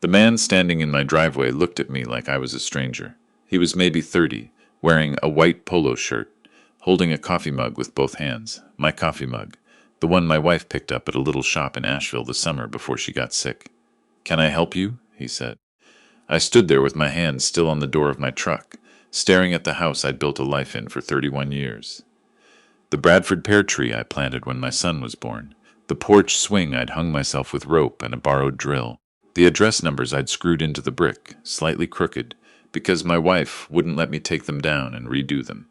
The man standing in my driveway looked at me like I was a stranger. He was maybe 30, wearing a white polo shirt, holding a coffee mug with both hands. My coffee mug, the one my wife picked up at a little shop in Asheville the summer before she got sick. "Can I help you?" he said. I stood there with my hand still on the door of my truck, staring at the house I'd built a life in for 31 years. The Bradford pear tree I planted when my son was born. The porch swing I'd hung myself with rope and a borrowed drill. The address numbers I'd screwed into the brick, slightly crooked, because my wife wouldn't let me take them down and redo them.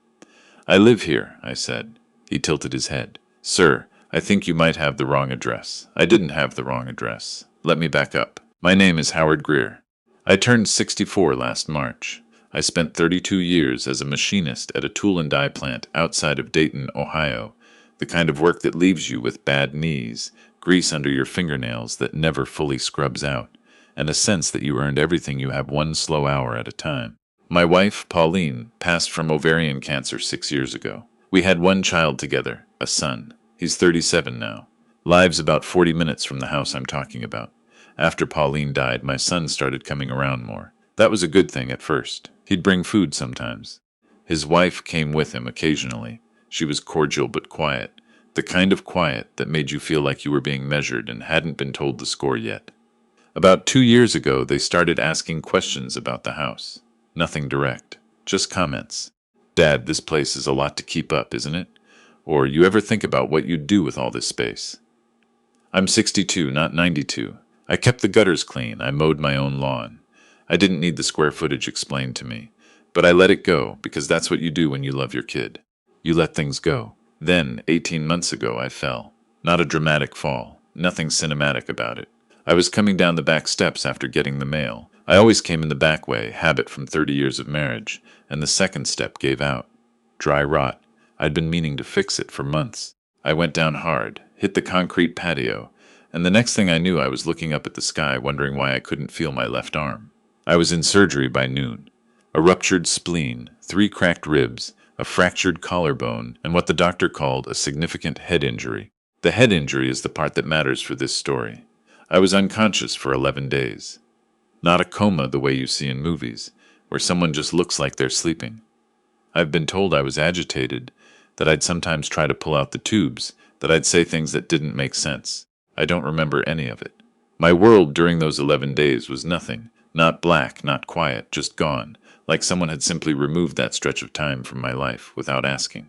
"I live here," I said. He tilted his head. "Sir, I think you might have the wrong address." I didn't have the wrong address. Let me back up. My name is Howard Greer. I turned 64 last March. I spent 32 years as a machinist at a tool and die plant outside of Dayton, Ohio, the kind of work that leaves you with bad knees, grease under your fingernails that never fully scrubs out, and a sense that you earned everything you have one slow hour at a time. My wife, Pauline, passed from ovarian cancer 6 years ago. We had one child together, a son. He's 37 now. Lives about 40 minutes from the house I'm talking about. After Pauline died, my son started coming around more. That was a good thing at first. He'd bring food sometimes. His wife came with him occasionally. She was cordial but quiet, the kind of quiet that made you feel like you were being measured and hadn't been told the score yet. About 2 years ago, they started asking questions about the house. Nothing direct, just comments. "Dad, this place is a lot to keep up, isn't it? Or you ever think about what you'd do with all this space?" I'm 62, not 92. I kept the gutters clean. I mowed my own lawn. I didn't need the square footage explained to me. But I let it go, because that's what you do when you love your kid. You let things go. Then, 18 months ago, I fell. Not a dramatic fall. Nothing cinematic about it. I was coming down the back steps after getting the mail. I always came in the back way, habit from 30 years of marriage, and the second step gave out. Dry rot. I'd been meaning to fix it for months. I went down hard, hit the concrete patio, and the next thing I knew I was looking up at the sky wondering why I couldn't feel my left arm. I was in surgery by noon. A ruptured spleen, 3 cracked ribs, a fractured collarbone, and what the doctor called a significant head injury. The head injury is the part that matters for this story. I was unconscious for 11 days. Not a coma the way you see in movies, where someone just looks like they're sleeping. I've been told I was agitated, that I'd sometimes try to pull out the tubes, that I'd say things that didn't make sense. I don't remember any of it. My world during those 11 days was nothing. Not black, not quiet, just gone, like someone had simply removed that stretch of time from my life without asking.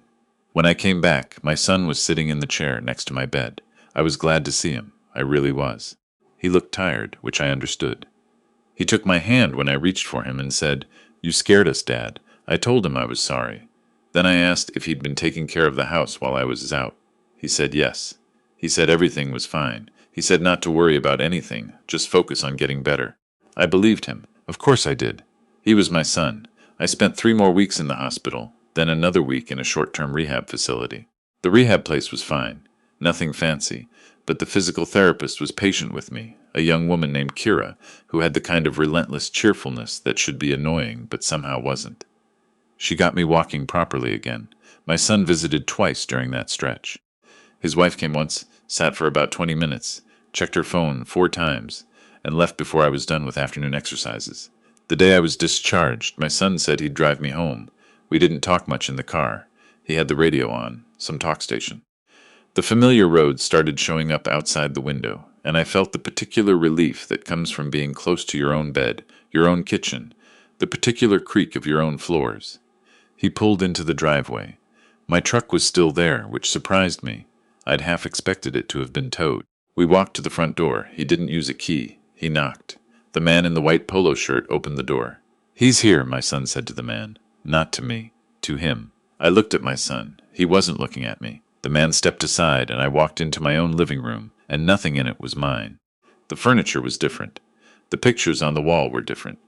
When I came back, my son was sitting in the chair next to my bed. I was glad to see him. I really was. He looked tired, which I understood. He took my hand when I reached for him and said, "You scared us, Dad." I told him I was sorry. Then I asked if he'd been taking care of the house while I was out. He said yes. He said everything was fine. He said not to worry about anything, just focus on getting better. I believed him. Of course I did. He was my son. I spent 3 more weeks in the hospital, then another week in a short-term rehab facility. The rehab place was fine. Nothing fancy, but the physical therapist was patient with me, a young woman named Kira, who had the kind of relentless cheerfulness that should be annoying but somehow wasn't. She got me walking properly again. My son visited twice during that stretch. His wife came once, sat for about 20 minutes, checked her phone 4 times, and left before I was done with afternoon exercises. The day I was discharged, my son said he'd drive me home. We didn't talk much in the car. He had the radio on, some talk station. The familiar roads started showing up outside the window, and I felt the particular relief that comes from being close to your own bed, your own kitchen, the particular creak of your own floors. He pulled into the driveway. My truck was still there, which surprised me. I'd half expected it to have been towed. We walked to the front door. He didn't use a key. He knocked. The man in the white polo shirt opened the door. "He's here," my son said to the man. Not to me. To him. I looked at my son. He wasn't looking at me. The man stepped aside, and I walked into my own living room, and nothing in it was mine. The furniture was different. The pictures on the wall were different.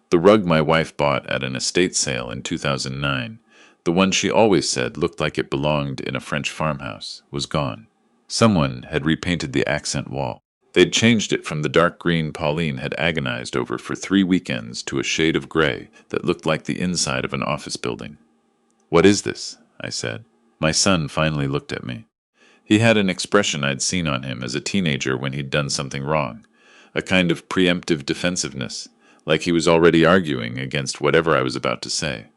The rug my wife bought at an estate sale in 2009, the one she always said looked like it belonged in a French farmhouse, was gone. Someone had repainted the accent wall. They'd changed it from the dark green Pauline had agonized over for 3 weekends to a shade of gray that looked like the inside of an office building. "What is this?" I said. My son finally looked at me. He had an expression I'd seen on him as a teenager when he'd done something wrong. a kind of preemptive defensiveness, like he was already arguing against whatever I was about to say.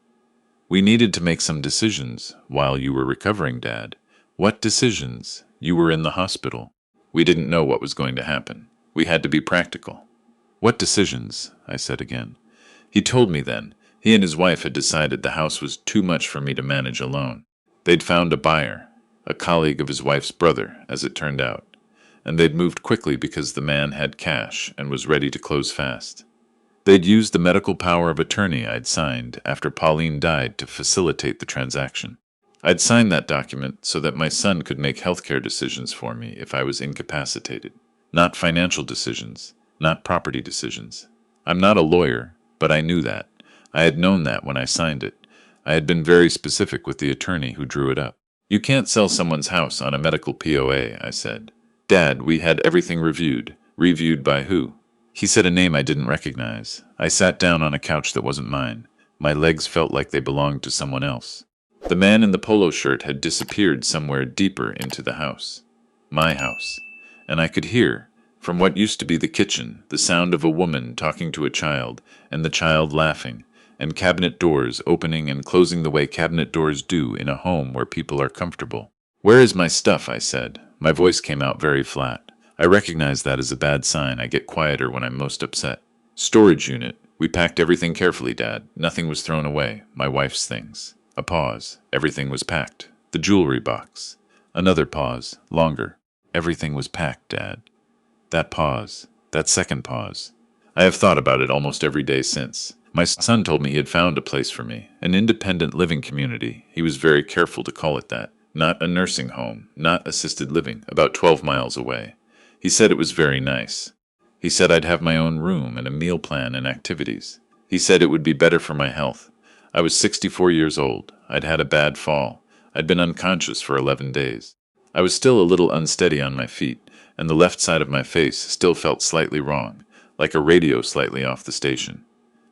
We needed to make some decisions while you were recovering, Dad. What decisions? You were in the hospital. We didn't know what was going to happen. We had to be practical. What decisions? I said again. He told me then. He and his wife had decided the house was too much for me to manage alone. They'd found a buyer, a colleague of his wife's brother, as it turned out, and they'd moved quickly because the man had cash and was ready to close fast. They'd used the medical power of attorney I'd signed after Pauline died to facilitate the transaction. I'd signed that document so that my son could make healthcare decisions for me if I was incapacitated. Not financial decisions, not property decisions. I'm not a lawyer, but I knew that. I had known that when I signed it. I had been very specific with the attorney who drew it up. You can't sell someone's house on a medical POA, I said. Dad, we had everything reviewed. Reviewed by who? He said a name I didn't recognize. I sat down on a couch that wasn't mine. My legs felt like they belonged to someone else. The man in the polo shirt had disappeared somewhere deeper into the house. My house. And I could hear, from what used to be the kitchen, the sound of a woman talking to a child, and the child laughing, and cabinet doors opening and closing the way cabinet doors do in a home where people are comfortable. Where is my stuff? I said. My voice came out very flat. I recognize that as a bad sign. I get quieter when I'm most upset. Storage unit. We packed everything carefully, Dad. Nothing was thrown away. My wife's things. A pause. Everything was packed. The jewelry box. Another pause. Longer. Everything was packed, Dad. That pause. That second pause. I have thought about it almost every day since. My son told me he had found a place for me, an independent living community. He was very careful to call it that. Not a nursing home, not assisted living, about 12 miles away. He said it was very nice. He said I'd have my own room and a meal plan and activities. He said it would be better for my health. I was 64 years old. I'd had a bad fall. I'd been unconscious for 11 days. I was still a little unsteady on my feet, and the left side of my face still felt slightly wrong, like a radio slightly off the station.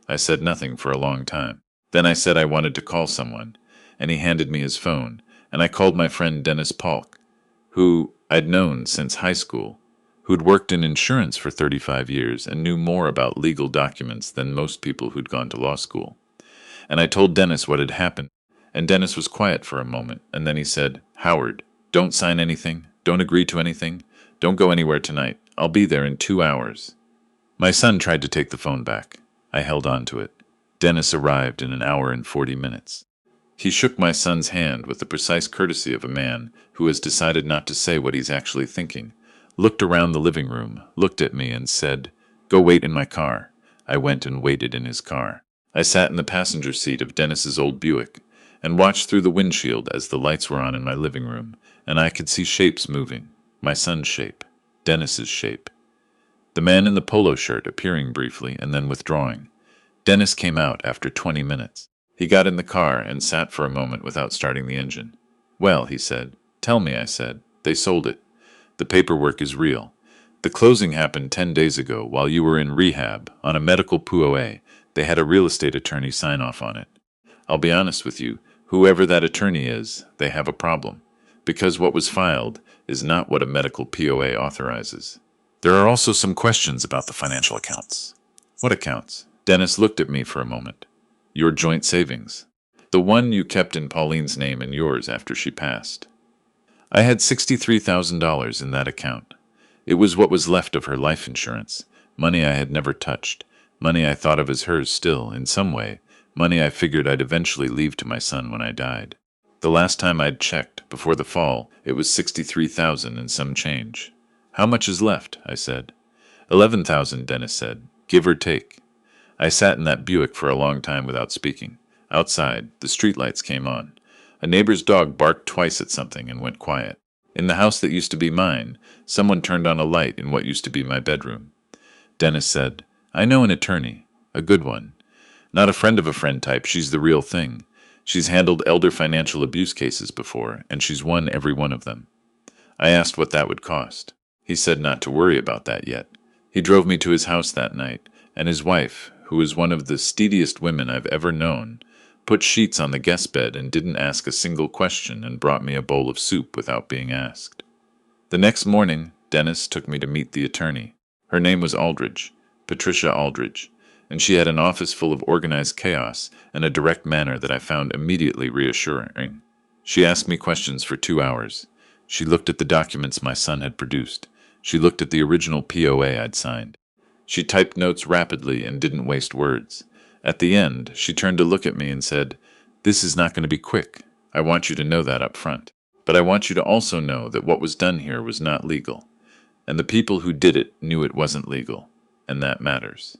I said nothing for a long time. Then I said I wanted to call someone, and he handed me his phone, and I called my friend Dennis Polk, who I'd known since high school, who'd worked in insurance for 35 years and knew more about legal documents than most people who'd gone to law school. And I told Dennis what had happened, and Dennis was quiet for a moment, and then he said, Howard, don't sign anything, don't agree to anything, don't go anywhere tonight. I'll be there in 2 hours. My son tried to take the phone back. I held on to it. Dennis arrived in 1 hour and 40 minutes. He shook my son's hand with the precise courtesy of a man who has decided not to say what he's actually thinking, looked around the living room, looked at me, and said, Go wait in my car. I went and waited in his car. I sat in the passenger seat of Dennis's old Buick and watched through the windshield as the lights were on in my living room, and I could see shapes moving. My son's shape. Dennis's shape. The man in the polo shirt appearing briefly and then withdrawing. Dennis came out after 20 minutes. He got in the car and sat for a moment without starting the engine. Well, he said. Tell me, I said. They sold it. The paperwork is real. The closing happened 10 days ago while you were in rehab on a medical POA. They had a real estate attorney sign off on it. I'll be honest with you, whoever that attorney is, they have a problem. Because what was filed is not what a medical POA authorizes. There are also some questions about the financial accounts. What accounts? Dennis looked at me for a moment. Your joint savings. The one you kept in Pauline's name and yours after she passed. I had $63,000 in that account. It was what was left of her life insurance, money I had never touched, money I thought of as hers still, in some way, money I figured I'd eventually leave to my son when I died. The last time I'd checked, before the fall, it was $63,000 and some change. How much is left? I said. $11,000, Dennis said, give or take. I sat in that Buick for a long time without speaking. Outside, the streetlights came on. A neighbor's dog barked twice at something and went quiet. In the house that used to be mine, someone turned on a light in what used to be my bedroom. Dennis said, I know an attorney, a good one. Not a friend of a friend type, she's the real thing. She's handled elder financial abuse cases before, and she's won every one of them. I asked what that would cost. He said not to worry about that yet. He drove me to his house that night, and his wife, who is one of the steadiest women I've ever known, put sheets on the guest bed and didn't ask a single question and brought me a bowl of soup without being asked. The next morning, Dennis took me to meet the attorney. Her name was Aldridge, Patricia Aldridge, and she had an office full of organized chaos and a direct manner that I found immediately reassuring. She asked me questions for 2 hours. She looked at the documents my son had produced. She looked at the original POA I'd signed. She typed notes rapidly and didn't waste words. At the end, she turned to look at me and said, "This is not going to be quick. I want you to know that up front. But I want you to also know that what was done here was not legal. And the people who did it knew it wasn't legal. And that matters."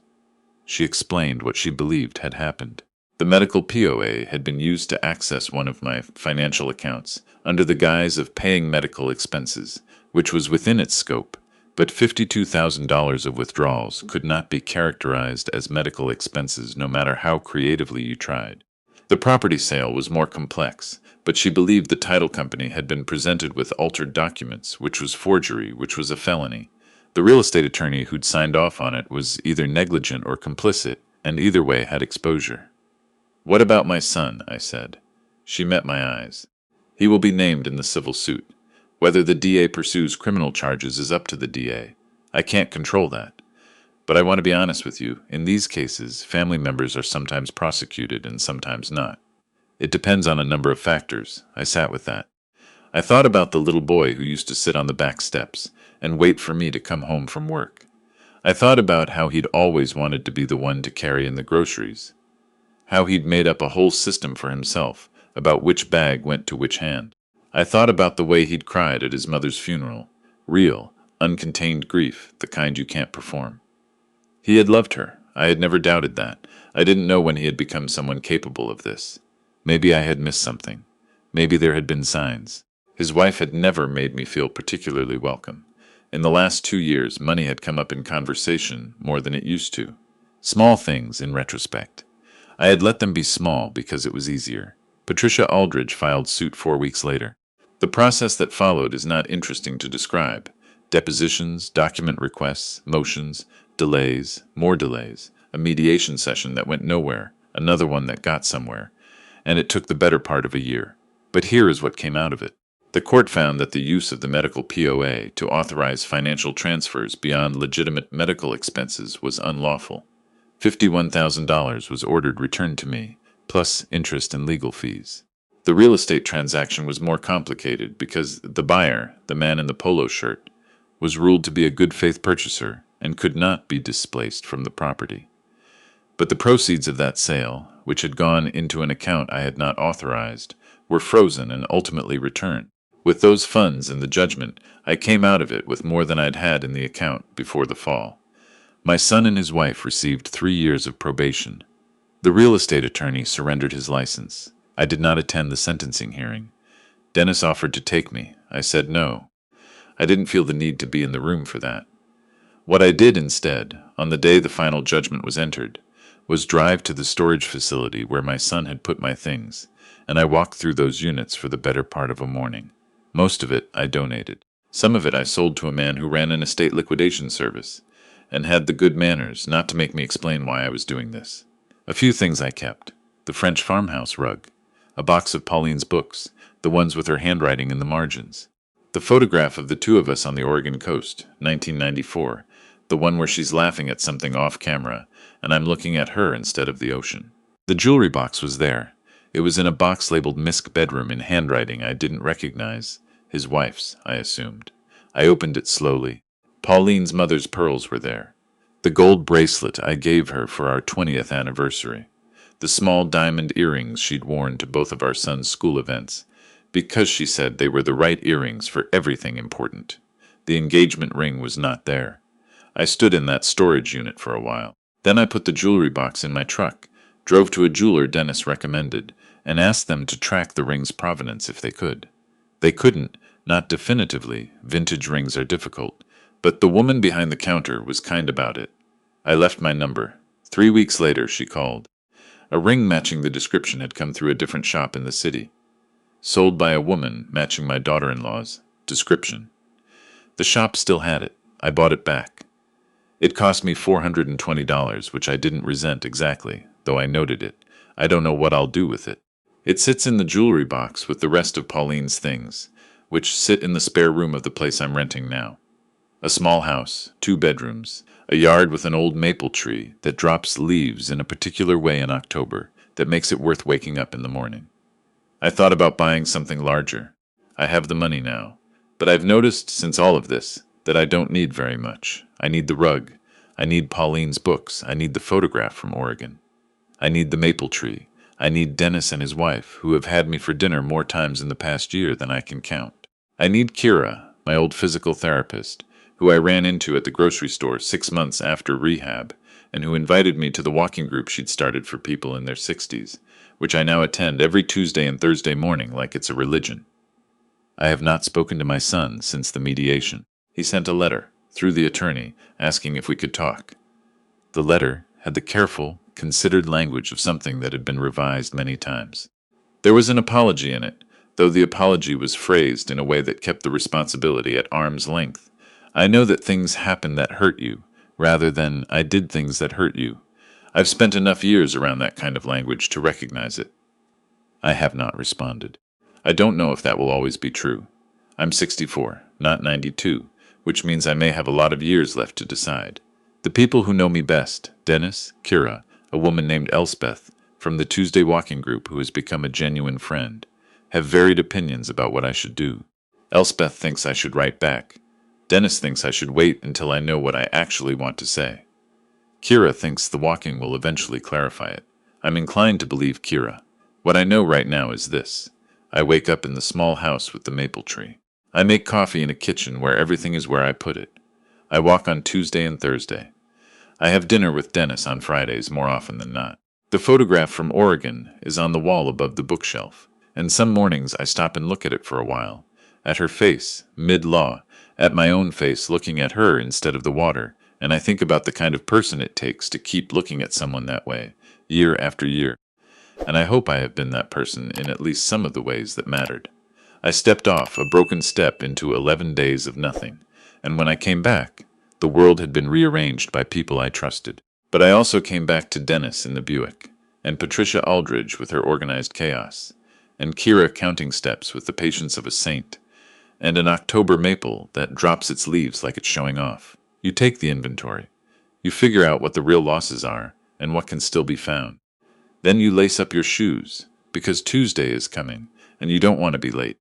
She explained what she believed had happened. The medical POA had been used to access one of my financial accounts under the guise of paying medical expenses, which was within its scope, but $52,000 of withdrawals could not be characterized as medical expenses no matter how creatively you tried. The property sale was more complex, but she believed the title company had been presented with altered documents, which was forgery, which was a felony. The real estate attorney who'd signed off on it was either negligent or complicit, and either way had exposure. "What about my son?" I said. She met my eyes. "He will be named in the civil suit. Whether the DA pursues criminal charges is up to the DA. I can't control that. But I want to be honest with you, in these cases, family members are sometimes prosecuted and sometimes not. It depends on a number of factors." I sat with that. I thought about the little boy who used to sit on the back steps and wait for me to come home from work. I thought about how he'd always wanted to be the one to carry in the groceries, how he'd made up a whole system for himself about which bag went to which hand. I thought about the way he'd cried at his mother's funeral, real, uncontained grief, the kind you can't perform. He had loved her. I had never doubted that. I didn't know when he had become someone capable of this. Maybe I had missed something. Maybe there had been signs. His wife had never made me feel particularly welcome. In the last 2 years, money had come up in conversation more than it used to. Small things, in retrospect. I had let them be small because it was easier. Patricia Aldridge filed suit 4 weeks later. The process that followed is not interesting to describe. Depositions, document requests, motions, delays, more delays, a mediation session that went nowhere, another one that got somewhere, and it took the better part of a year. But here is what came out of it. The court found that the use of the medical POA to authorize financial transfers beyond legitimate medical expenses was unlawful. $51,000 was ordered returned to me, plus interest and legal fees. The real estate transaction was more complicated because the buyer, the man in the polo shirt, was ruled to be a good faith purchaser and could not be displaced from the property. But the proceeds of that sale, which had gone into an account I had not authorized, were frozen and ultimately returned. With those funds and the judgment, I came out of it with more than I'd had in the account before the fall. My son and his wife received 3 years of probation. The real estate attorney surrendered his license. I did not attend the sentencing hearing. Dennis offered to take me. I said no. I didn't feel the need to be in the room for that. What I did instead, on the day the final judgment was entered, was drive to the storage facility where my son had put my things, and I walked through those units for the better part of a morning. Most of it I donated. Some of it I sold to a man who ran an estate liquidation service, and had the good manners not to make me explain why I was doing this. A few things I kept. The French farmhouse rug, a box of Pauline's books, the ones with her handwriting in the margins, the photograph of the two of us on the Oregon coast, 1994, the one where she's laughing at something off camera, and I'm looking at her instead of the ocean. The jewelry box was there. It was in a box labeled Misk Bedroom in handwriting I didn't recognize. His wife's, I assumed. I opened it slowly. Pauline's mother's pearls were there. The gold bracelet I gave her for our 20th anniversary. The small diamond earrings she'd worn to both of our son's school events, because she said they were the right earrings for everything important. The engagement ring was not there. I stood in that storage unit for a while. Then I put the jewelry box in my truck, drove to a jeweler Dennis recommended, and asked them to track the ring's provenance if they could. They couldn't, not definitively. Vintage rings are difficult. But the woman behind the counter was kind about it. I left my number. 3 weeks later, she called. A ring matching the description had come through a different shop in the city. Sold by a woman matching my daughter-in-law's description. The shop still had it. I bought it back. It cost me $420, which I didn't resent exactly, though I noted it. I don't know what I'll do with it. It sits in the jewelry box with the rest of Pauline's things, which sit in the spare room of the place I'm renting now. A small house, 2 bedrooms, a yard with an old maple tree that drops leaves in a particular way in October that makes it worth waking up in the morning. I thought about buying something larger. I have the money now. But I've noticed since all of this that I don't need very much. I need the rug. I need Pauline's books. I need the photograph from Oregon. I need the maple tree. I need Dennis and his wife, who have had me for dinner more times in the past year than I can count. I need Kira, my old physical therapist, who I ran into at the grocery store 6 months after rehab, and who invited me to the walking group she'd started for people in their 60s, which I now attend every Tuesday and Thursday morning like it's a religion. I have not spoken to my son since the mediation. He sent a letter, through the attorney, asking if we could talk. The letter had the careful, considered language of something that had been revised many times. There was an apology in it, though the apology was phrased in a way that kept the responsibility at arm's length. I know that things happen that hurt you, rather than I did things that hurt you. I've spent enough years around that kind of language to recognize it. I have not responded. I don't know if that will always be true. I'm 64, not 92, which means I may have a lot of years left to decide. The people who know me best, Dennis, Kira, a woman named Elspeth, from the Tuesday walking group who has become a genuine friend, have varied opinions about what I should do. Elspeth thinks I should write back. Dennis thinks I should wait until I know what I actually want to say. Kira thinks the walking will eventually clarify it. I'm inclined to believe Kira. What I know right now is this. I wake up in the small house with the maple tree. I make coffee in a kitchen where everything is where I put it. I walk on Tuesday and Thursday. I have dinner with Dennis on Fridays more often than not. The photograph from Oregon is on the wall above the bookshelf, and some mornings I stop and look at it for a while. At her face, mid-law, at my own face looking at her instead of the water, and I think about the kind of person it takes to keep looking at someone that way, year after year. And I hope I have been that person in at least some of the ways that mattered. I stepped off a broken step into 11 days of nothing, and when I came back, the world had been rearranged by people I trusted. But I also came back to Dennis in the Buick, and Patricia Aldridge with her organized chaos, and Kira counting steps with the patience of a saint, and an October maple that drops its leaves like it's showing off. You take the inventory. You figure out what the real losses are and what can still be found. Then you lace up your shoes, because Tuesday is coming, and you don't want to be late.